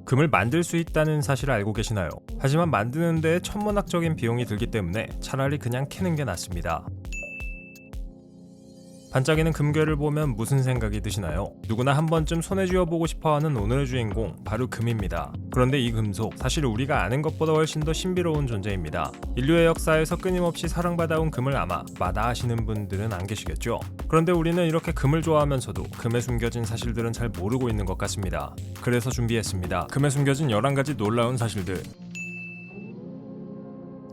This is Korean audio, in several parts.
금을 만들 수 있다는 사실을 알고 계시나요? 하지만 만드는 데에 천문학적인 비용이 들기 때문에 차라리 그냥 캐는 게 낫습니다. 반짝이는 금괴를 보면 무슨 생각이 드시나요? 누구나 한 번쯤 손에 쥐어보고 싶어하는 오늘의 주인공, 바로 금입니다. 그런데 이 금속, 사실 우리가 아는 것보다 훨씬 더 신비로운 존재입니다. 인류의 역사에서 끊임없이 사랑받아온 금을 아마 마다하시는 분들은 안 계시겠죠? 그런데 우리는 이렇게 금을 좋아하면서도 금에 숨겨진 사실들은 잘 모르고 있는 것 같습니다. 그래서 준비했습니다. 금에 숨겨진 11가지 놀라운 사실들.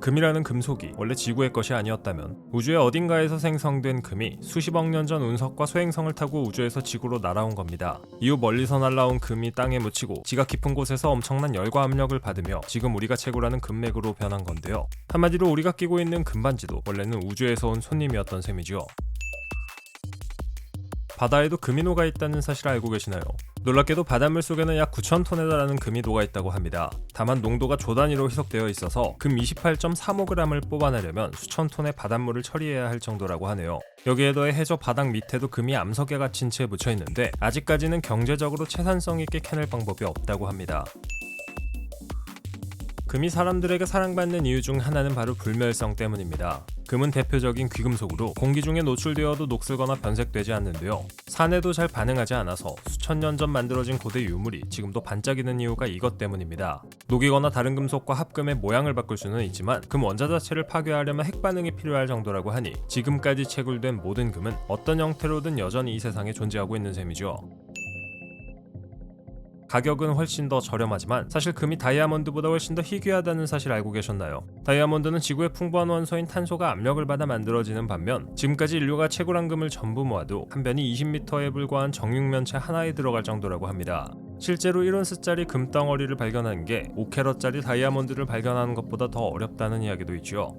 금이라는 금속이 원래 지구의 것이 아니었다면 우주의 어딘가에서 생성된 금이 수십억 년 전 운석과 소행성을 타고 우주에서 지구로 날아온 겁니다. 이후 멀리서 날아온 금이 땅에 묻히고 지각 깊은 곳에서 엄청난 열과 압력을 받으며 지금 우리가 채굴하는 금맥으로 변한 건데요. 한마디로 우리가 끼고 있는 금반지도 원래는 우주에서 온 손님이었던 셈이죠. 바다에도 금이 녹아 있다는 사실을 알고 계시나요? 놀랍게도 바닷물 속에는 약 9,000톤에 달하는 금이 녹아 있다고 합니다. 다만 농도가 조 단위로 희석되어 있어서 금 28.35g을 뽑아내려면 수천 톤의 바닷물을 처리해야 할 정도라고 하네요. 여기에 더해 해저 바닥 밑에도 금이 암석에 갇힌 채 묻혀 있는데 아직까지는 경제적으로 채산성 있게 캐낼 방법이 없다고 합니다. 금이 사람들에게 사랑받는 이유 중 하나는 바로 불멸성 때문입니다. 금은 대표적인 귀금속으로 공기 중에 노출되어도 녹슬거나 변색되지 않는데요. 산에도 잘 반응하지 않아서 수천 년 전 만들어진 고대 유물이 지금도 반짝이는 이유가 이것 때문입니다. 녹이거나 다른 금속과 합금의 모양을 바꿀 수는 있지만 금 원자 자체를 파괴하려면 핵반응이 필요할 정도라고 하니 지금까지 채굴된 모든 금은 어떤 형태로든 여전히 이 세상에 존재하고 있는 셈이죠. 가격은 훨씬 더 저렴하지만 사실 금이 다이아몬드보다 훨씬 더 희귀하다는 사실 알고 계셨나요? 다이아몬드는 지구의 풍부한 원소인 탄소가 압력을 받아 만들어지는 반면 지금까지 인류가 채굴한 금을 전부 모아도 한 변이 20m에 불과한 정육면체 하나에 들어갈 정도라고 합니다. 실제로 1온스짜리 금덩어리를 발견하는 게 5캐럿짜리 다이아몬드를 발견하는 것보다 더 어렵다는 이야기도 있죠.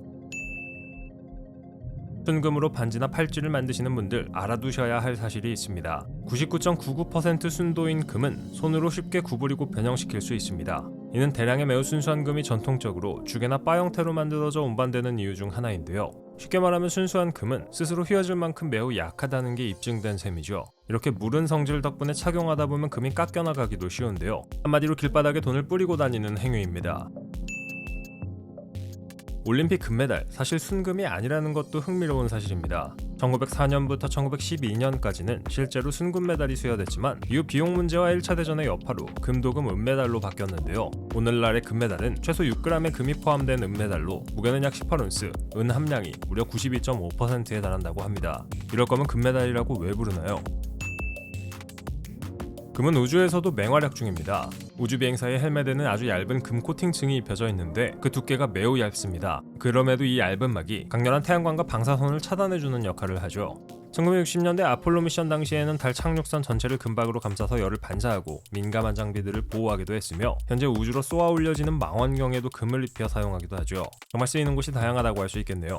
순금으로 반지나 팔찌를 만드시는 분들 알아두셔야 할 사실이 있습니다. 99.99% 순도인 금은 손으로 쉽게 구부리고 변형시킬 수 있습니다. 이는 대량의 매우 순수한 금이 전통적으로 주개나 바 형태로 만들어져 운반되는 이유 중 하나인데요. 쉽게 말하면 순수한 금은 스스로 휘어질 만큼 매우 약하다는 게 입증된 셈이죠. 이렇게 무른 성질 덕분에 착용하다 보면 금이 깎여나가기도 쉬운데요. 한마디로 길바닥에 돈을 뿌리고 다니는 행위입니다. 올림픽 금메달, 사실 순금이 아니라는 것도 흥미로운 사실입니다. 1904년부터 1912년까지는 실제로 순금 메달이 수여됐지만 이후 비용 문제와 1차 대전의 여파로 금도금 은메달로 바뀌었는데요. 오늘날의 금메달은 최소 6g의 금이 포함된 은메달로 무게는 약 18온스, 은 함량이 무려 92.5%에 달한다고 합니다. 이럴 거면 금메달이라고 왜 부르나요? 금은 우주에서도 맹활약 중입니다. 우주비행사의 헬멧에는 아주 얇은 금 코팅층이 입혀져 있는데 그 두께가 매우 얇습니다. 그럼에도 이 얇은 막이 강렬한 태양광과 방사선을 차단해주는 역할을 하죠. 1960년대 아폴로 미션 당시에는 달 착륙선 전체를 금박으로 감싸서 열을 반사하고 민감한 장비들을 보호하기도 했으며 현재 우주로 쏘아 올려지는 망원경에도 금을 입혀 사용하기도 하죠. 정말 쓰이는 곳이 다양하다고 할 수 있겠네요.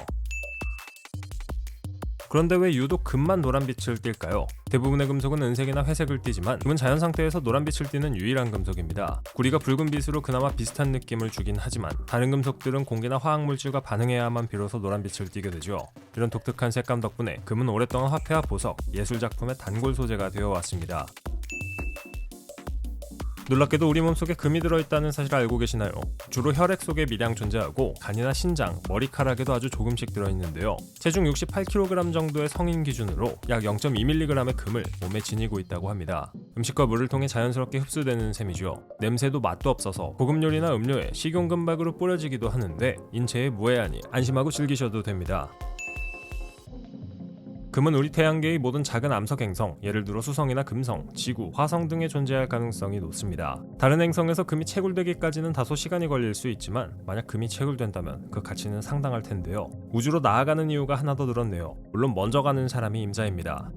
그런데 왜 유독 금만 노란빛을 띨까요? 대부분의 금속은 은색이나 회색을 띠지만 금은 자연 상태에서 노란빛을 띠는 유일한 금속입니다. 구리가 붉은 빛으로 그나마 비슷한 느낌을 주긴 하지만 다른 금속들은 공기나 화학물질과 반응해야만 비로소 노란빛을 띠게 되죠. 이런 독특한 색감 덕분에 금은 오랫동안 화폐와 보석, 예술작품의 단골 소재가 되어 왔습니다. 놀랍게도 우리 몸속에 금이 들어있다는 사실을 알고 계시나요? 주로 혈액 속에 미량 존재하고 간이나 신장, 머리카락에도 아주 조금씩 들어있는데요. 체중 68kg 정도의 성인 기준으로 약 0.2mg의 금을 몸에 지니고 있다고 합니다. 음식과 물을 통해 자연스럽게 흡수되는 셈이죠. 냄새도 맛도 없어서 고급 요리나 음료에 식용금박으로 뿌려지기도 하는데 인체에 무해하니 안심하고 즐기셔도 됩니다. 금은 우리 태양계의 모든 작은 암석 행성, 예를 들어 수성이나 금성, 지구, 화성 등에 존재할 가능성이 높습니다. 다른 행성에서 금이 채굴되기까지는 다소 시간이 걸릴 수 있지만 만약 금이 채굴된다면 그 가치는 상당할 텐데요. 우주로 나아가는 이유가 하나 더 늘었네요. 물론 먼저 가는 사람이 임자입니다.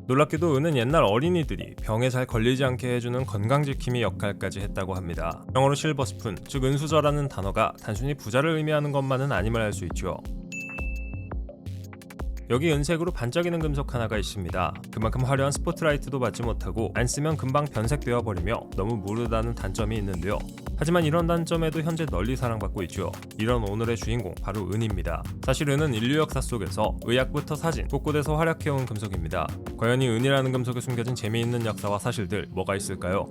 놀랍게도 은은 옛날 어린이들이 병에 잘 걸리지 않게 해주는 건강지킴이 역할까지 했다고 합니다. 영어로 실버스푼, 즉 은수저라는 단어가 단순히 부자를 의미하는 것만은 아님을 알 수 있죠. 여기 은색으로 반짝이는 금속 하나가 있습니다. 그만큼 화려한 스포트라이트도 받지 못하고 안 쓰면 금방 변색되어 버리며 너무 무르다는 단점이 있는데요. 하지만 이런 단점에도 현재 널리 사랑받고 있죠. 이런 오늘의 주인공 바로 은입니다. 사실 은은 인류 역사 속에서 의학부터 사진, 곳곳에서 활약해온 금속입니다. 과연 이 은이라는 금속에 숨겨진 재미있는 역사와 사실들 뭐가 있을까요?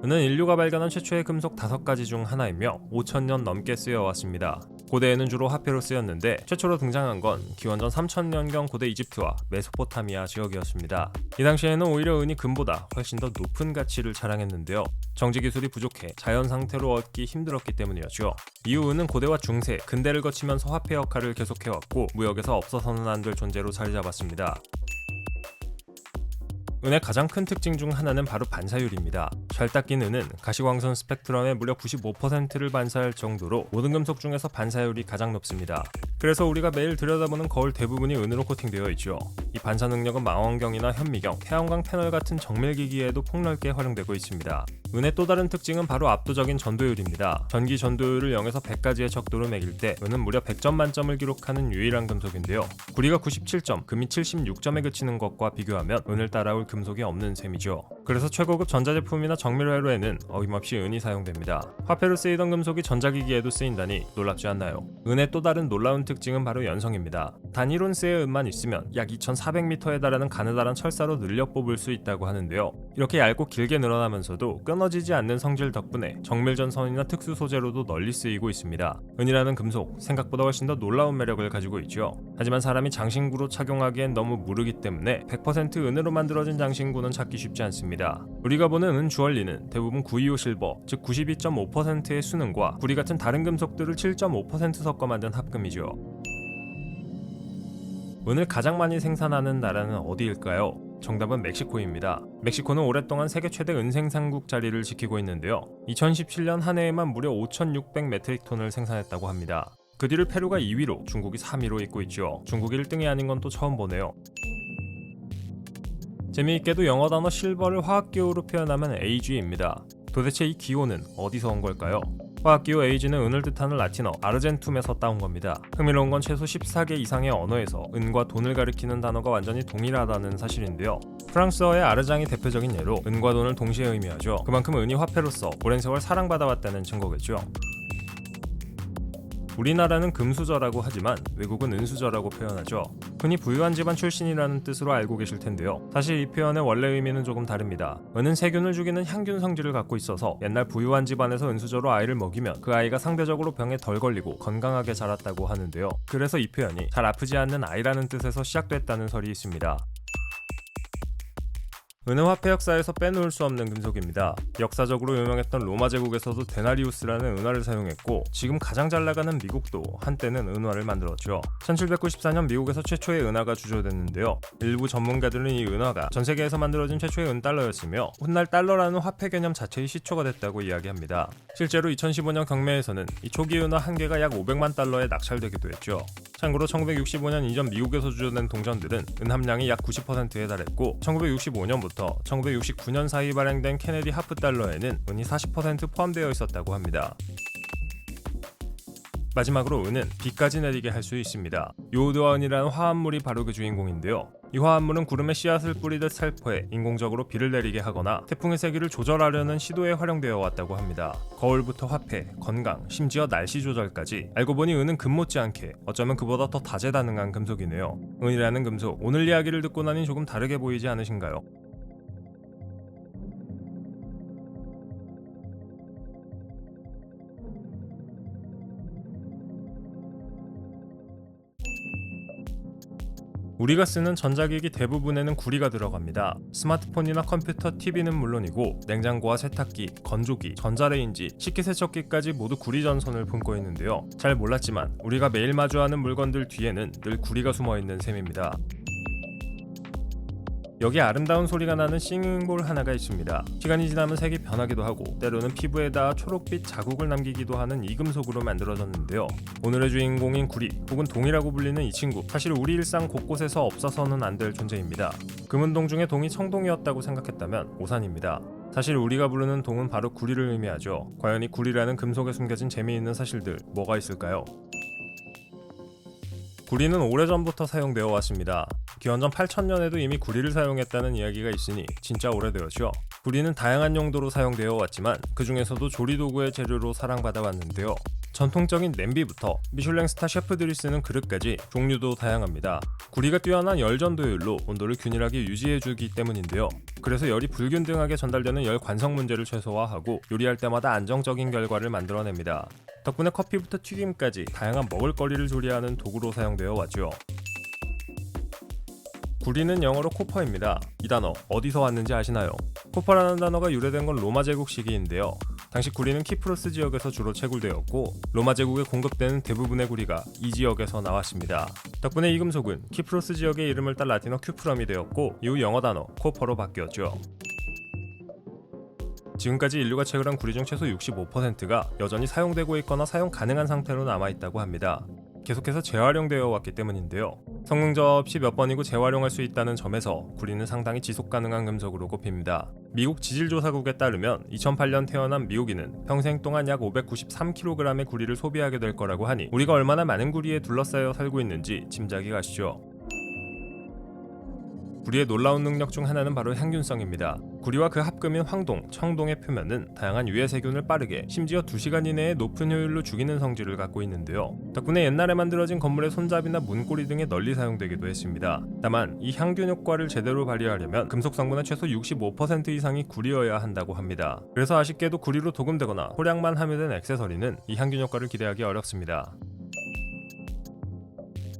은은 인류가 발견한 최초의 금속 5가지 중 하나이며 5000년 넘게 쓰여왔습니다. 고대에는 주로 화폐로 쓰였는데 최초로 등장한 건 기원전 3000년경 고대 이집트와 메소포타미아 지역이었습니다. 이 당시에는 오히려 은이 금보다 훨씬 더 높은 가치를 자랑했는데요. 정지 기술이 부족해 자연 상태로 얻기 힘들었기 때문이었죠. 이후 은은 고대와 중세, 근대를 거치면서 화폐 역할을 계속해왔고 무역에서 없어서는 안 될 존재로 자리 잡았습니다. 은의 가장 큰 특징 중 하나는 바로 반사율입니다. 잘 닦인 은은 가시광선 스펙트럼의 무려 95%를 반사할 정도로 모든 금속 중에서 반사율이 가장 높습니다. 그래서 우리가 매일 들여다보는 거울 대부분이 은으로 코팅되어 있죠. 이 반사 능력은 망원경이나 현미경, 태양광 패널 같은 정밀기기에도 폭넓게 활용되고 있습니다. 은의 또 다른 특징은 바로 압도적인 전도율입니다. 전기 전도율을 0에서 100까지의 척도로 매길 때 은은 무려 100점 만점을 기록하는 유일한 금속인데요. 구리가 97점, 금이 76점에 그치는 것과 비교하면 은을 따라올 금속이 없는 셈이죠. 그래서 최고급 전자제품이나 정밀회로에는 어김없이 은이 사용됩니다. 화폐로 쓰이던 금속이 전자기기에도 쓰인다니 놀랍지 않나요? 은의 또 다른 놀라운 특징은 바로 연성입니다. 단 1온스의 은만 있으면 약 2400m에 달하는 가느다란 철사로 늘려 뽑을 수 있다고 하는데요. 이렇게 얇고 길게 늘어나면서도 끊어지지 않는 성질 덕분에 정밀전선이나 특수 소재로도 널리 쓰이고 있습니다. 은이라는 금속, 생각보다 훨씬 더 놀라운 매력을 가지고 있죠. 하지만 사람이 장신구로 착용하기엔 너무 무르기 때문에 100% 은으로 만들어진 장신구는 찾기 쉽지 않습니다. 우리가 보는 은 주얼리는 대부분 925 실버, 즉 92.5%의 순은과 구리 같은 다른 금속들을 7.5% 섞어 만든 합금이죠. 은을 가장 많이 생산하는 나라는 어디일까요? 정답은 멕시코입니다. 멕시코는 오랫동안 세계 최대 은 생산국 자리를 지키고 있는데요. 2017년 한 해에만 무려 5,600메트릭 톤을 생산했다고 합니다. 그 뒤를 페루가 2위로 중국이 3위로 잇고 있죠. 중국이 1등이 아닌 건 또 처음 보네요. 재미있게도 영어 단어 실버를 화학기호로 표현하면 AG입니다. 도대체 이 기호는 어디서 온 걸까요? 화학기호 AG는 은을 뜻하는 라틴어 아르젠툼에서 따온 겁니다. 흥미로운 건 최소 14개 이상의 언어에서 은과 돈을 가리키는 단어가 완전히 동일하다는 사실인데요. 프랑스어의 아르장이 대표적인 예로 은과 돈을 동시에 의미하죠. 그만큼 은이 화폐로서 오랜 세월 사랑받아왔다는 증거겠죠. 우리나라는 금수저라고 하지만 외국은 은수저라고 표현하죠. 흔히 부유한 집안 출신이라는 뜻으로 알고 계실 텐데요. 사실 이 표현의 원래 의미는 조금 다릅니다. 은은 세균을 죽이는 향균 성질을 갖고 있어서 옛날 부유한 집안에서 은수저로 아이를 먹이면 그 아이가 상대적으로 병에 덜 걸리고 건강하게 자랐다고 하는데요. 그래서 이 표현이 잘 아프지 않는 아이라는 뜻에서 시작됐다는 설이 있습니다. 은은 화폐 역사에서 빼놓을 수 없는 금속입니다. 역사적으로 유명했던 로마 제국에서도 데나리우스라는 은화를 사용했고 지금 가장 잘 나가는 미국도 한때는 은화를 만들었죠. 1794년 미국에서 최초의 은화가 주조됐는데요. 일부 전문가들은 이 은화가 전 세계에서 만들어진 최초의 은달러였으며 훗날 달러라는 화폐 개념 자체의 시초가 됐다고 이야기합니다. 실제로 2015년 경매에서는 이 초기 은화 한 개가 약 500만 달러에 낙찰되기도 했죠. 참고로 1965년 이전 미국에서 주조된 동전들은 은 함량이 약 90%에 달했고 1965년부터 1969년 사이 발행된 케네디 하프 달러에는 은이 40% 포함되어 있었다고 합니다. 마지막으로 은은 비까지 내리게 할 수 있습니다. 요오드와 은이라는 화합물이 바로 그 주인공인데요. 이 화합물은 구름에 씨앗을 뿌리듯 살포해 인공적으로 비를 내리게 하거나 태풍의 세기를 조절하려는 시도에 활용되어 왔다고 합니다. 거울부터 화폐, 건강, 심지어 날씨 조절까지 알고 보니 은은 금 못지않게 어쩌면 그보다 더 다재다능한 금속이네요. 은이라는 금속, 오늘 이야기를 듣고 나니 조금 다르게 보이지 않으신가요? 우리가 쓰는 전자기기 대부분에는 구리가 들어갑니다. 스마트폰이나 컴퓨터, TV는 물론이고 냉장고와 세탁기, 건조기, 전자레인지, 식기세척기까지 모두 구리 전선을 품고 있는데요. 잘 몰랐지만 우리가 매일 마주하는 물건들 뒤에는 늘 구리가 숨어있는 셈입니다. 여기 아름다운 소리가 나는 싱잉볼 하나가 있습니다. 시간이 지나면 색이 변하기도 하고 때로는 피부에 닿아 초록빛 자국을 남기기도 하는 이 금속으로 만들어졌는데요. 오늘의 주인공인 구리 혹은 동이라고 불리는 이 친구, 사실 우리 일상 곳곳에서 없어서는 안 될 존재입니다. 금은동 중에 동이 청동이었다고 생각했다면 오산입니다. 사실 우리가 부르는 동은 바로 구리를 의미하죠. 과연 이 구리라는 금속에 숨겨진 재미있는 사실들 뭐가 있을까요? 구리는 오래전부터 사용되어 왔습니다. 기원전 8000년에도 이미 구리를 사용했다는 이야기가 있으니 진짜 오래되었죠. 구리는 다양한 용도로 사용되어 왔지만 그 중에서도 조리도구의 재료로 사랑받아 왔는데요. 전통적인 냄비부터 미슐랭 스타 셰프들이 쓰는 그릇까지 종류도 다양합니다. 구리가 뛰어난 열 전도율로 온도를 균일하게 유지해주기 때문인데요. 그래서 열이 불균등하게 전달되는 열 관성 문제를 최소화하고 요리할 때마다 안정적인 결과를 만들어냅니다. 덕분에 커피부터 튀김까지 다양한 먹을거리를 조리하는 도구로 사용되어 왔죠. 구리는 영어로 코퍼입니다. 이 단어 어디서 왔는지 아시나요? 코퍼라는 단어가 유래된 건 로마 제국 시기인데요. 당시 구리는 키프로스 지역에서 주로 채굴되었고 로마 제국에 공급되는 대부분의 구리가 이 지역에서 나왔습니다. 덕분에 이 금속은 키프로스 지역의 이름을 딸 라틴어 큐프럼이 되었고 이후 영어 단어 코퍼로 바뀌었죠. 지금까지 인류가 채굴한 구리 중 최소 65%가 여전히 사용되고 있거나 사용 가능한 상태로 남아있다고 합니다. 계속해서 재활용되어 왔기 때문인데요. 성능저 없이 몇 번이고 재활용할 수 있다는 점에서 구리는 상당히 지속 가능한 금속으로 꼽힙니다. 미국 지질조사국에 따르면 2008년 태어난 미국인은 평생 동안 약 593kg의 구리를 소비하게 될 거라고 하니 우리가 얼마나 많은 구리에 둘러싸여 살고 있는지 짐작이 가시죠. 구리의 놀라운 능력 중 하나는 바로 향균성입니다. 구리와 그 합금인 황동, 청동의 표면은 다양한 유해 세균을 빠르게 심지어 2시간 이내에 높은 효율로 죽이는 성질을 갖고 있는데요. 덕분에 옛날에 만들어진 건물의 손잡이나 문고리 등에 널리 사용되기도 했습니다. 다만 이 향균 효과를 제대로 발휘하려면 금속 성분의 최소 65% 이상이 구리여야 한다고 합니다. 그래서 아쉽게도 구리로 도금되거나 호량만 함유된 액세서리는 이 향균 효과를 기대하기 어렵습니다.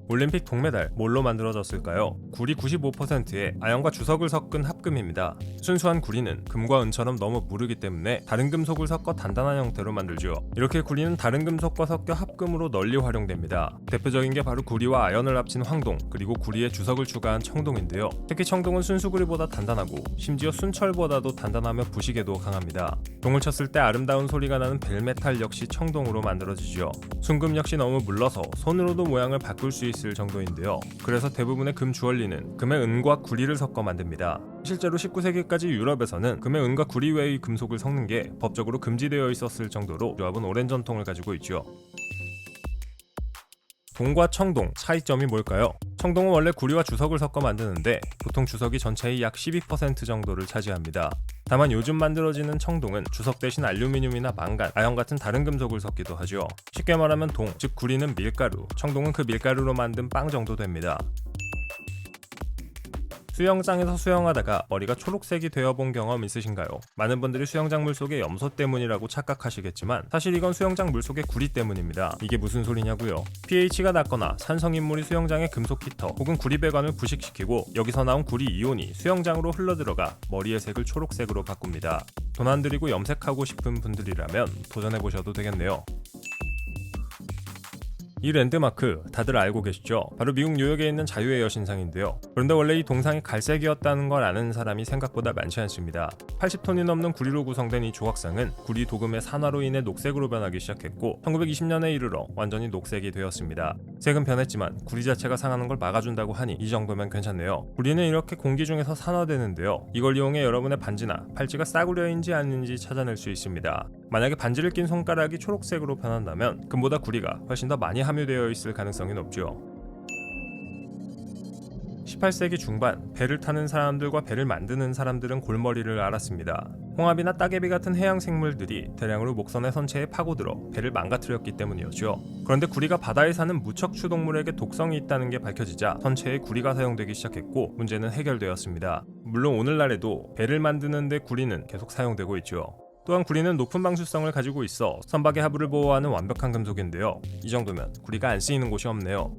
올림픽 동메달 뭘로 만들어졌을까요? 구리 95%에 아연과 주석을 섞은 합금입니다. 순수한 구리는 금과 은처럼 너무 무르기 때문에 다른 금속을 섞어 단단한 형태로 만들죠. 이렇게 구리는 다른 금속과 섞여 합금으로 널리 활용됩니다. 대표적인 게 바로 구리와 아연을 합친 황동, 그리고 구리에 주석을 추가한 청동인데요. 특히 청동은 순수구리보다 단단하고 심지어 순철보다도 단단하며 부식에도 강합니다. 동을 쳤을 때 아름다운 소리가 나는 벨메탈 역시 청동으로 만들어지죠. 순금 역시 너무 물러서 손으로도 모양을 바꿀 수 있을 정도인데요. 그래서 대부분의 금 주얼리는 금의 은과 구리를 섞어 만듭니다. 실제로 19세기까지 유럽에서는 금의 은과 구리 외의 금속을 섞는 게 법적으로 금지되어 있었을 정도로 조합은 오랜 전통을 가지고 있죠. 동과 청동, 차이점이 뭘까요? 청동은 원래 구리와 주석을 섞어 만드는데 보통 주석이 전체의 약 12% 정도를 차지합니다. 다만 요즘 만들어지는 청동은 주석 대신 알루미늄이나 망간, 아연 같은 다른 금속을 섞기도 하죠. 쉽게 말하면 동, 즉 구리는 밀가루, 청동은 그 밀가루로 만든 빵 정도 됩니다. 수영장에서 수영하다가 머리가 초록색이 되어본 경험 있으신가요? 많은 분들이 수영장 물속의 염소 때문이라고 착각하시겠지만 사실 이건 수영장 물속의 구리 때문입니다. 이게 무슨 소리냐고요? pH가 낮거나 산성인물이 수영장의 금속 히터 혹은 구리 배관을 부식시키고 여기서 나온 구리 이온이 수영장으로 흘러들어가 머리의 색을 초록색으로 바꿉니다. 돈 안 들이고 염색하고 싶은 분들이라면 도전해보셔도 되겠네요. 이 랜드마크 다들 알고 계시죠? 바로 미국 뉴욕에 있는 자유의 여신상인데요. 그런데 원래 이 동상이 갈색이었다는 걸 아는 사람이 생각보다 많지 않습니다. 80톤이 넘는 구리로 구성된 이 조각상은 구리 도금의 산화로 인해 녹색으로 변하기 시작했고 1920년에 이르러 완전히 녹색이 되었습니다. 색은 변했지만 구리 자체가 상하는 걸 막아준다고 하니 이 정도면 괜찮네요. 구리는 이렇게 공기 중에서 산화되는데요. 이걸 이용해 여러분의 반지나 팔찌가 싸구려인지 아닌지 찾아낼 수 있습니다. 만약에 반지를 낀 손가락이 초록색으로 변한다면 금보다 구리가 훨씬 더 많이 함유되어 있을 가능성이 높죠. 18세기 중반 배를 타는 사람들과 배를 만드는 사람들은 골머리를 앓았습니다. 홍합이나 따개비 같은 해양 생물들이 대량으로 목선의 선체에 파고들어 배를 망가뜨렸기 때문이었죠. 그런데 구리가 바다에 사는 무척추 동물에게 독성이 있다는 게 밝혀지자 선체에 구리가 사용되기 시작했고 문제는 해결되었습니다. 물론 오늘날에도 배를 만드는 데 구리는 계속 사용되고 있죠. 또한 구리는 높은 방수성을 가지고 있어 선박의 하부를 보호하는 완벽한 금속인데요. 이 정도면 구리가 안 쓰이는 곳이 없네요.